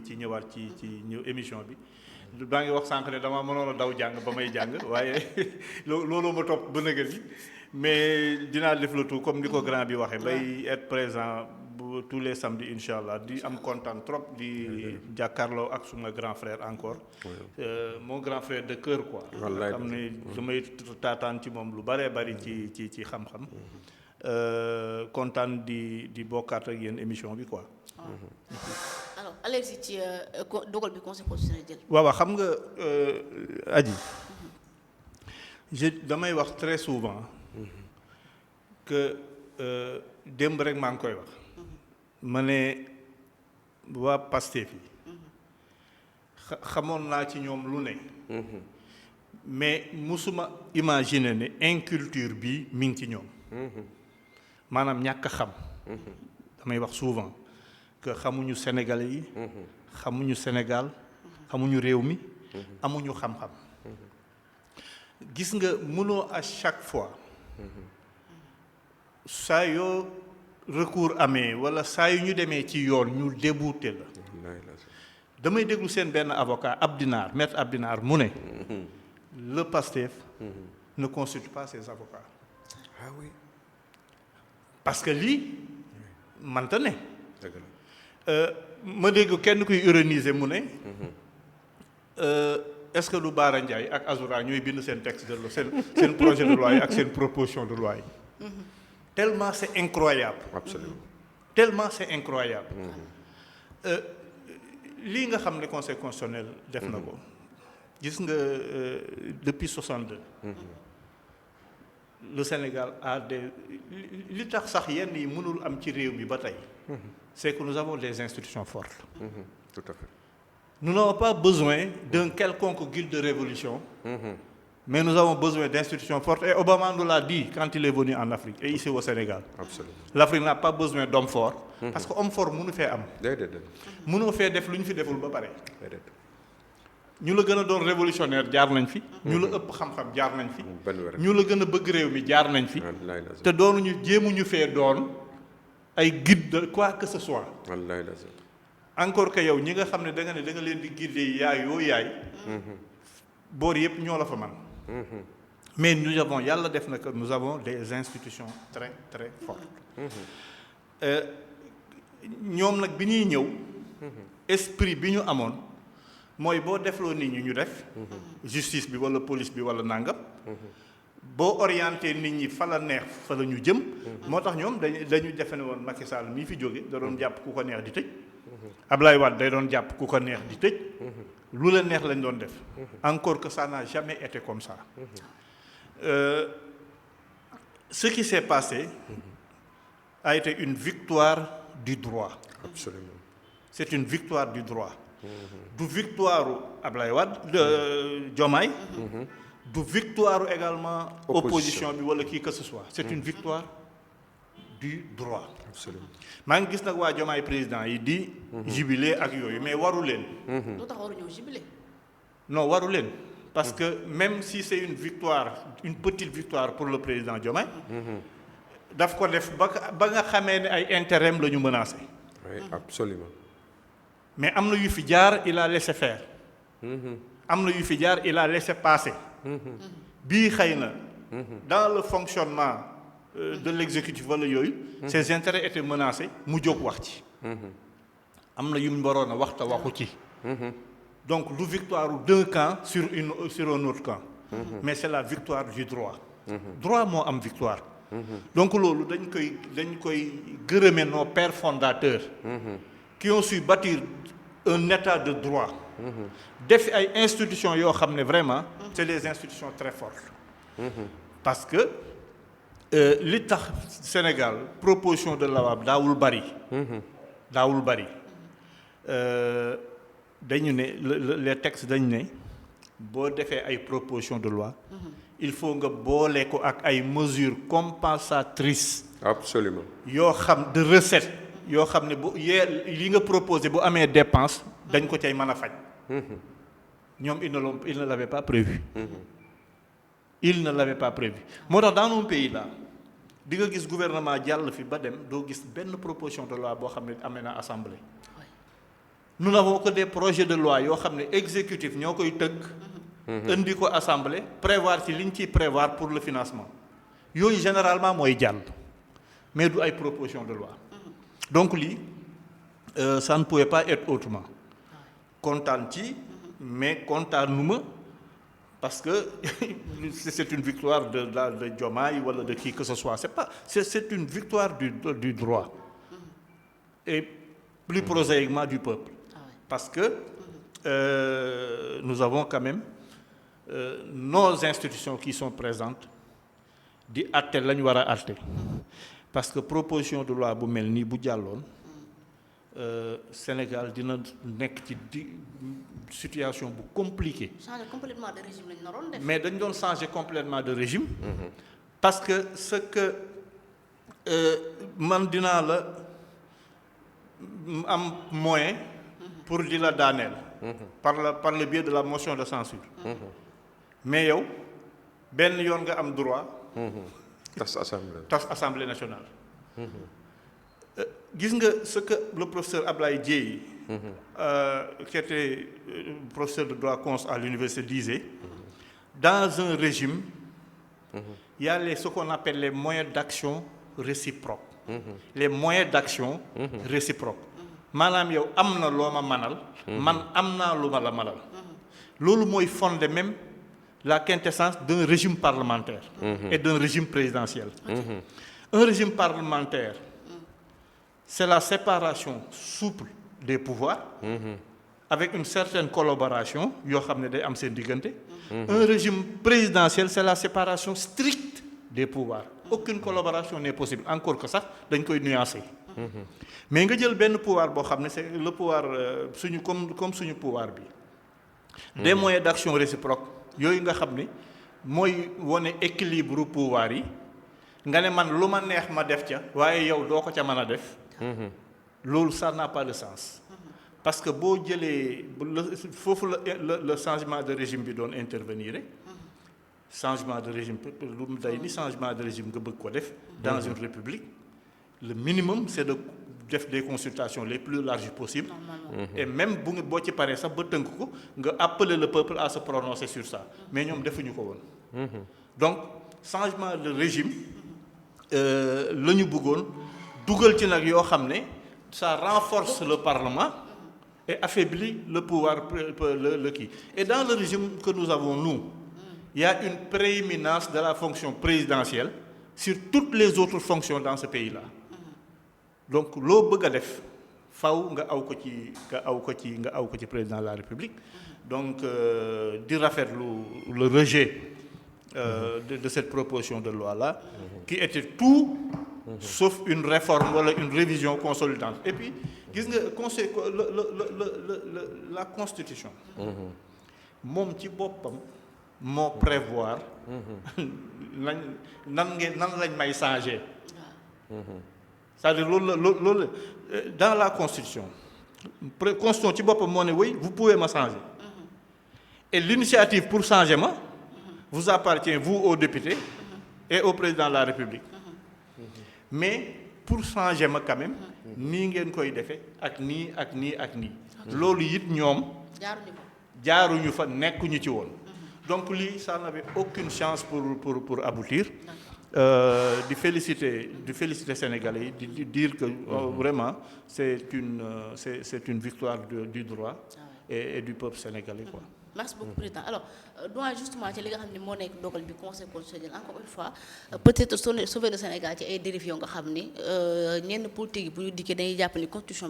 ci ñëwaat ci ñëw émission bi baa ngi wax sànq ne dama mënoon a daw jàng ba may jàng waaye loolu ma topp ba nëgër yi mais dinaa def le tout comme ni ko grand bi waxee bay être présent bu tous les samedis incha allah di am kontaan trop di jàkkaarloo ak suma grand frère encore mon grand frère de cœur quoi xam ne damay taataan ci moom lu bëree bëri ci xam-xam kontaan di bokkaat ak yéen émission bi quoi alors allez-y ci dogal bi conseil constitutionnel jël. waaw xam nga Adji damay wax très souvent que démb rek maa ngi koy wax ma ne waa Pastef yi xamoon naa ci ñoom lu ne mais musuma imaginer ne inculture bi mi ngi ci ñoom maanaam ñàkk a xam damay wax souvent que xamuñu Sénégalais yi xamuñu Sénégal xamuñu réew mi amuñu xam-xam gis nga mënoo à chaque fois saa yoo recours amee wala saa yu ñu demee ci yoon ñu débouté la damay déglu seen benn avocat Abdinar maître Abdinar mu ne le PASTEF ne consulte pas ses avocats ah oui parce que lii manta ne ma dégg kenn kuy ironiser mu ne est-ce que lu Bara Ndiaye ak Azoura ñooy bind seen texte de loi seen projet de loi yi ak seen proposition de loi yi tellement c'est incroyable absolument tellement c'est incroyable lii nga xam ne conseil constitutionnel def na ko gis nga depuis 62 le Sénégal a des li tax sax yenn yi mënul am ci réew mi ba tey c'est que nous avons des institutions fortes. Tout à fait. Nous n'avons pas besoin d'un quelconque guide de révolution, mais nous avons besoin d'institutions fortes. Et Obama nous l'a dit quand il est venu en Afrique et ici au Sénégal. Absolument. L'Afrique n'a pas besoin d'hommes forts, parce que homme fort mënu fee am. déedéet. mënoo fee def lu ñu fi deful ba pare. déedéet. ñu la gën a doon révolutionnaire jaar nañ fi. ñu la ëpp xam-xam jaar nañ fi. ñu la gën a bëgg réew mi jaar nañ fi. te doonuñu jéemuñu fee doon. ay guide de quoi que ce soit. wallaay la encore que yow ñi nga xam ne da nga leen di guider yaay. boor yëpp ñoo la fa man mais nous avons yàlla def na que nous avons des institutions très très fortes. ñoom nag bi ñuy ñëw. esprit bi ñu amoon mooy boo defloo nit ñi ñu def. justice bi wala police bi wala nangam. boo orienté nit ñi fa la neex fa la ñu jëm. moo tax ñoom dañu defe ne woon Macky Sall mii fi jóge da doon jàpp ku ko neex di tëj. Ablaye Wade day doon jàpp ku ko neex di tëj. lu la neex lañ doon def. encore que ça n'a jamais été comme ça. Ce qui s'est passé a été une victoire du droit. Absolument. C'est une victoire du droit. Du victoire Ablaye Wade de Diomaye. du victoire également opposition bi wala kii que ce soit c'est une victoire du droit. Absolument. maa ngi gis nag waa Diomaye président yi di jubilé ak yooyu mais waru leen. lu tax waru ñëw jubilé. non waru leen parce que même si c'est une victoire une petite victoire pour le président Diomaye daf ko def ba nga xamee ne ay intérêt la ñu menacé. oui absolument. mais am na yu fi jaar il a laissé faire. am na yu fi jaar il a laissé passer. bii xëy na dans le fonctionnement de l'exécutif wala yooyu ses intérêts étaient menacés mu jóg wax ci am na yu mu waroon a wax te waxu ci donc du victoire d'un camp sur un autre camp mais c'est la victoire du droit droit moo am victoire donc loolu dañ koy gërëme nos pères fondateurs qui ont su bâtir un état de droit def ay institutions yoo xam ne vraiment c'est des institutions très fortes parce que li tax Sénégal proposition de loi daawul bari dañu ne les textes dañu ne boo defee ay proposition de loi il faut nga boole ko ak ay mesures compensatrices absolument yoo xam de recette yoo xam ne bu li nga proposé bu amee dépense dañ ko cay mën a faj ñoom ils ne l'avaient pas prévu. Ils ne l'avaient pas prévu. moo tax dans nos pays là di nga gis gouvernement jàll fi ba dem doo gis benn proposition de loi boo xam ne amee na assemblée. nous n'avons que des projets de loi yoo xam ne exécutif ñoo koy tëgg indi ko assemblée prévoir ci liñ ciy prévoir pour le financement yooyu généralement mooy jàll mais du ay proposition de loi donc lii ça ne pouvait pas être autrement kontaan ci mais kontaanuma parce que c'est une victoire de Diomaye wala de qui que ce soit c'est une victoire du droit et plus prosaïquement du peuple parce que nous avons quand même nos institutions qui sont présentes di àtte la ñu war a àtte parce que proposition de loi bu mel nii bu jàlloon Sénégal dina nekk ci situation bu compliquée. changer complètement de régime lañ naroon def. mais dañ doon changer complètement de régime. parce que ce que man dinaa la am moyen pour di la daaneel. par le biais de la motion de censure. mais yow benn yoon nga am droit. tas assemblée nationale. gis nga ce que le professeur Ablaye Dièye qui était professeur de droit cons à l'université disait dans un régime il y a ce qu'on appelle les moyens d'action réciproques les moyens d'action réciproques maanaam yow am na loo ma manal man am naa lu ma la manal loolu mooy fonder même la quintessence d'un régime parlementaire et d'un régime présidentiel un régime parlementaire c'est la séparation souple des pouvoirs avec une certaine collaboration yoo xam ne day am seen diggante un régime présidentiel c'est la séparation stricte des pouvoirs aucune collaboration n'est possible encore que sax dañ koy nuancer mais nga jël benn pouvoir boo xam ne c'est le pouvoir suñu comme suñu pouvoir bi des moyens d'action réciproque yooyu nga xam ne mooy wane équilibre pouvoir yi nga ne man lu ma neex ma def ca waaye yow doo ko ca mën a def loolu ça n'a pas de sens parce que boo jëlee foofu le changement de régime bi doon intervenir changement de régime lu mu day ni changement de régime nga bëgg ko def dans une république le minimum c'est de def des consultations les plus larges possibles et même boo ci paree sax ba tënk ko nga appeler le peuple à se prononcer sur ça mais ñoom defuñu ko woon donc changement de régime la ñu bëggoon dugal ci nag yoo xam ne ça renforce le parlement et affaiblit le pouvoir le kii et dans le régime que nous avons nous il y a une prééminence de la fonction présidentielle sur toutes les autres fonctions dans ce pays-là donc loo bëgg a def faw nga aw ko ci président de la République donc di rafetlu le rejet de cette proposition de loi-là qui était tout sauf une réforme wala une révision consolidante et puis gis nga conseil la constitution moom ci boppam moo prévoir nan lañ may changer c'est-à-dire loolu dans la constitution ci boppam moo ne oui vous pouvez me changer et l'initiative pour changer ma vous appartient vous aux députés et au président de la République mais pour changer ma quand même nii ngeen koy defee ak nii ak nii ak nii loolu it ñoom jaaruñu fa nekkuñu ci woon donc lii ça n'avait aucune chance pour aboutir di féliciter Sénégalais yi di dire que vraiment c'est une victoire du droit et du peuple sénégalais quoi. Merci beaucoup président alors doyen justement ci li nga xam ne moo nekk dogal bi conseil constitutionnel encore une fois peut-être sauver le Sénégal ci ay dérives yoo nga xam ni ñenn politique yi bu ñu dikkee dañuy jàpp ni constitution